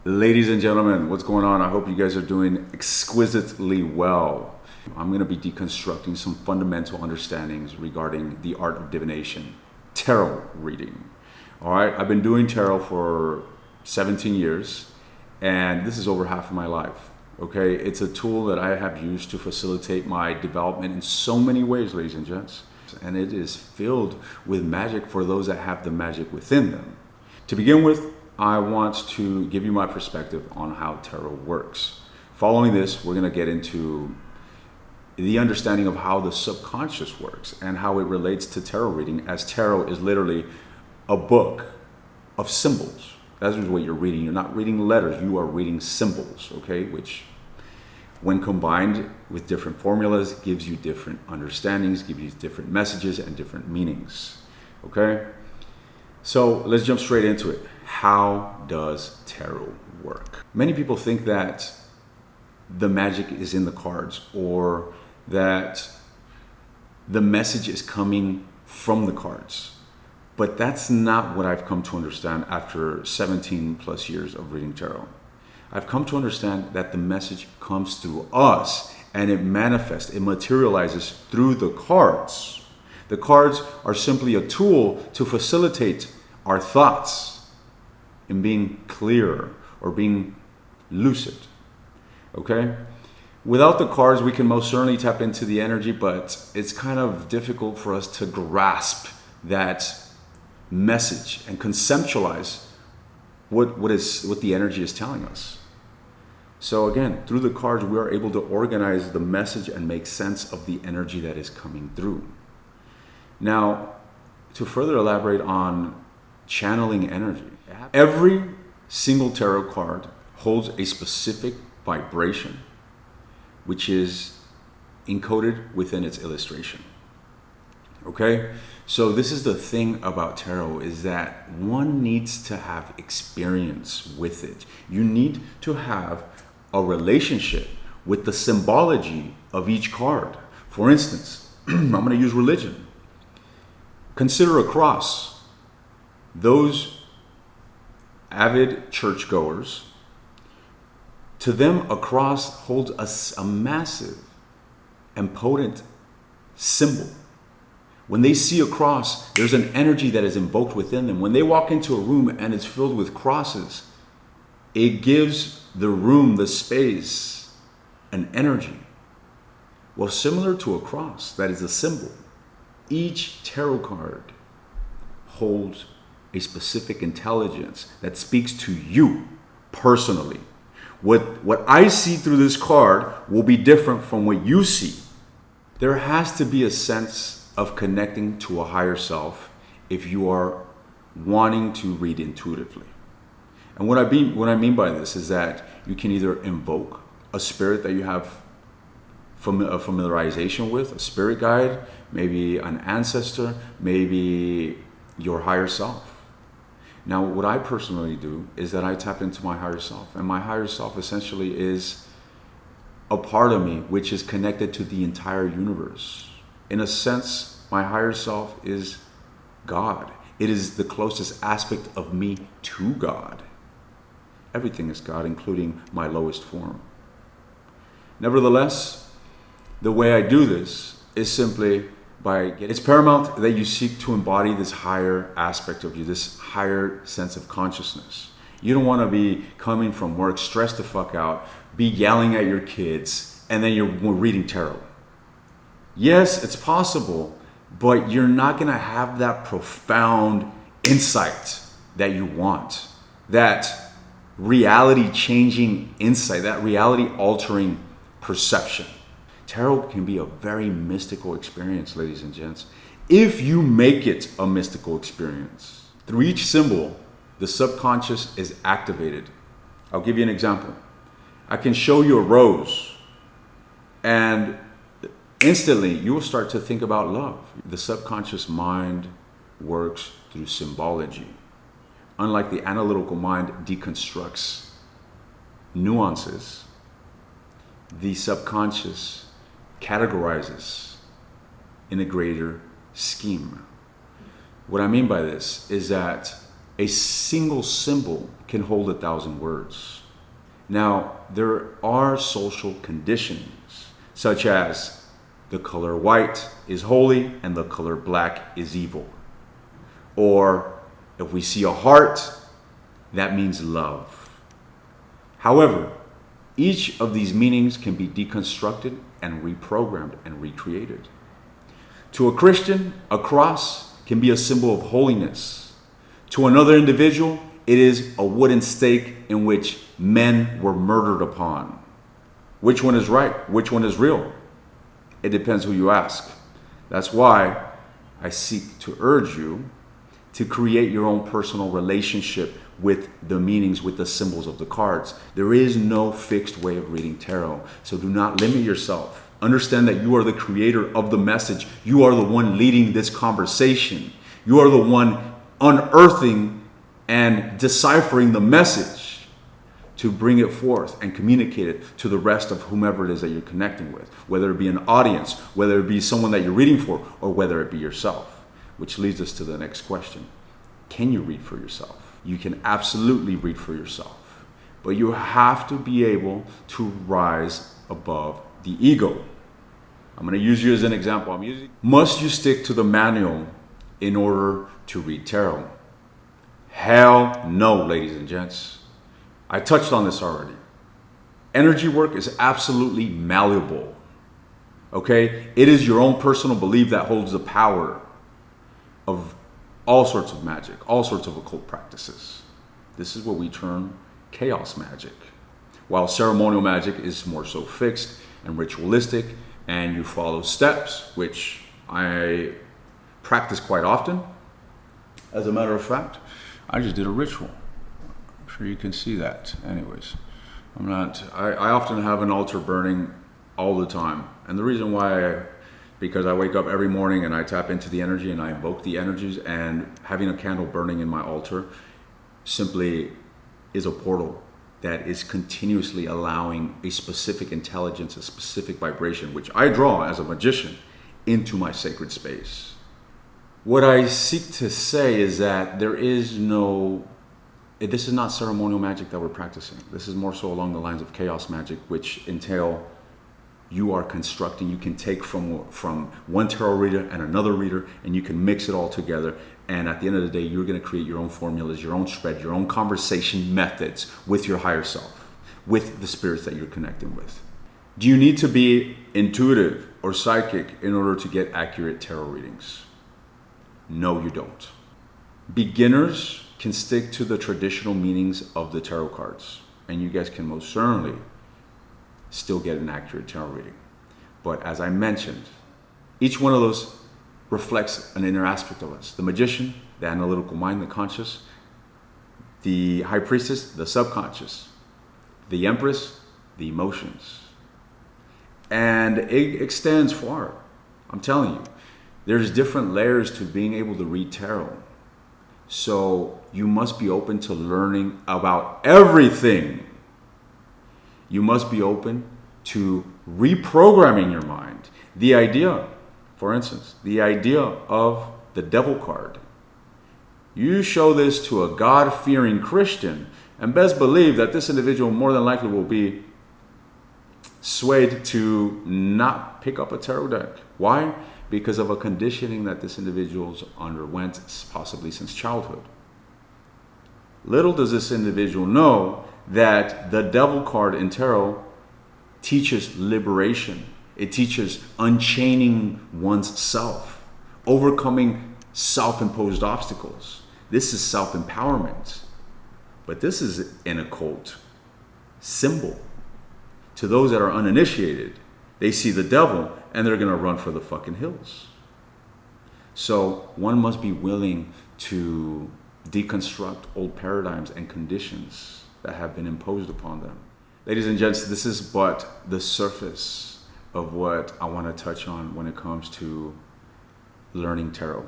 Ladies and gentlemen, what's going on? I hope you guys are doing exquisitely well. I'm going to be deconstructing some fundamental understandings regarding the art of divination, tarot reading. All right, I've been doing tarot for 17 years, and this is over half of my life. Okay, it's a tool that I have used to facilitate my development in so many ways, ladies and gents. And it is filled with magic for those that have the magic within them. To begin with, I want to give you my perspective on how tarot works. Following this, we're going to get into the understanding of how the subconscious works and how it relates to tarot reading, as tarot is literally a book of symbols. That's what you're reading. You're not reading letters, you are reading symbols, okay? Which, when combined with different formulas, gives you different understandings, gives you different messages and different meanings, okay? So let's jump straight into it. How does tarot work? Many people think that the magic is in the cards, or that the message is coming from the cards. But that's not what I've come to understand after 17 plus years of reading tarot. I've come to understand that the message comes through us, and it manifests, it materializes through the cards. The cards are simply a tool to facilitate our thoughts in being clear or being lucid, okay? Without the cards, we can most certainly tap into the energy, but it's kind of difficult for us to grasp that message and conceptualize what the energy is telling us. So again, through the cards, we are able to organize the message and make sense of the energy that is coming through. Now, to further elaborate on channeling energy, every single tarot card holds a specific vibration, which is encoded within its illustration. Okay? So this is the thing about tarot, is that one needs to have experience with it. You need to have a relationship with the symbology of each card. For instance, I'm going to use religion. Consider a cross. Those avid churchgoers, to them, a cross holds a massive and potent symbol. When they see a cross, there's an energy that is invoked within them. When they walk into a room and it's filled with crosses, it gives the room, the space, an energy. Well, similar to a cross, that is a symbol, each tarot card holds a specific intelligence that speaks to you personally. What I see through this card will be different from what you see. There has to be a sense of connecting to a higher self if you are wanting to read intuitively. And what I mean by this is that you can either invoke a spirit that you have a familiarization with, a spirit guide, maybe an ancestor, maybe your higher self. Now, what I personally do is that I tap into my higher self, and my higher self essentially is a part of me which is connected to the entire universe. In a sense, my higher self is God. It is the closest aspect of me to God. Everything is God, including my lowest form. Nevertheless, the way I do this is simply it's paramount that you seek to embody this higher aspect of you, this higher sense of consciousness. You don't want to be coming from work, stressed the fuck out, be yelling at your kids, and then you're reading tarot. Yes, it's possible, but you're not going to have that profound insight that you want, that reality-changing insight, that reality-altering perception. Tarot can be a very mystical experience, ladies and gents, if you make it a mystical experience. Through each symbol, the subconscious is activated. I'll give you an example. I can show you a rose, and instantly you will start to think about love. The subconscious mind works through symbology. Unlike the analytical mind deconstructs nuances, the subconscious categorizes in a greater scheme. What I mean by this is that A single symbol can hold 1,000 words. Now, there are social conditions, such as the color white is holy and the color black is evil. Or if we see a heart, that means love. However, each of these meanings can be deconstructed and reprogrammed and recreated. To a Christian, a cross can be a symbol of holiness. To another individual, it is a wooden stake in which men were murdered upon. Which one is right? Which one is real? It depends who you ask. That's why I seek to urge you to create your own personal relationship with the meanings, with the symbols of the cards. There is no fixed way of reading tarot, so do not limit yourself. Understand that you are the creator of the message. You are the one leading this conversation. You are the one unearthing and deciphering the message to bring it forth and communicate it to the rest of whomever it is that you're connecting with, whether it be an audience, whether it be someone that you're reading for, or whether it be yourself. Which leads us to the next question. Can you read for yourself? You can absolutely read for yourself, but you have to be able to rise above the ego. I'm going to use you as an example. Must you stick to the manual in order to read tarot? Hell no, ladies and gents. I touched on this already. Energy work is absolutely malleable. Okay? It is your own personal belief that holds the power of all sorts of magic, all sorts of occult practices. This is what we term chaos magic. While ceremonial magic is more so fixed and ritualistic, and you follow steps, which I practice quite often. As a matter of fact, I just did a ritual. I'm sure you can see that. Anyways, I often have an altar burning all the time. And the reason why, because I wake up every morning and I tap into the energy and I invoke the energies, and having a candle burning in my altar simply is a portal that is continuously allowing a specific intelligence, a specific vibration, which I draw as a magician, into my sacred space. What I seek to say is that this is not ceremonial magic that we're practicing. This is more so along the lines of chaos magic, which entail you are constructing. You can take from one tarot reader and another reader, and you can mix it all together. And at the end of the day, you're going to create your own formulas, your own spread, your own conversation methods with your higher self, with the spirits that you're connecting with. Do you need to be intuitive or psychic in order to get accurate tarot readings? No, you don't. Beginners can stick to the traditional meanings of the tarot cards, and you guys can most certainly still get an accurate tarot reading. But as I mentioned, each one of those reflects an inner aspect of us. The magician, the analytical mind, the conscious. The high priestess, the subconscious. The empress, the emotions. And it extends far. I'm telling you, there's different layers to being able to read tarot. So you must be open to learning about everything. You must be open to reprogramming your mind. The idea, for instance, the idea of the devil card. You show this to a God-fearing Christian, and best believe that this individual more than likely will be swayed to not pick up a tarot deck. Why? Because of a conditioning that this individual's underwent, possibly since childhood. Little does this individual know that the devil card in tarot teaches liberation. It teaches unchaining one's self, overcoming self-imposed obstacles. This is self-empowerment. But this is an occult symbol. To those that are uninitiated, they see the devil and they're going to run for the fucking hills. So one must be willing to deconstruct old paradigms and conditions that have been imposed upon them. Ladies and gents, this is but the surface of what I want to touch on when it comes to learning tarot.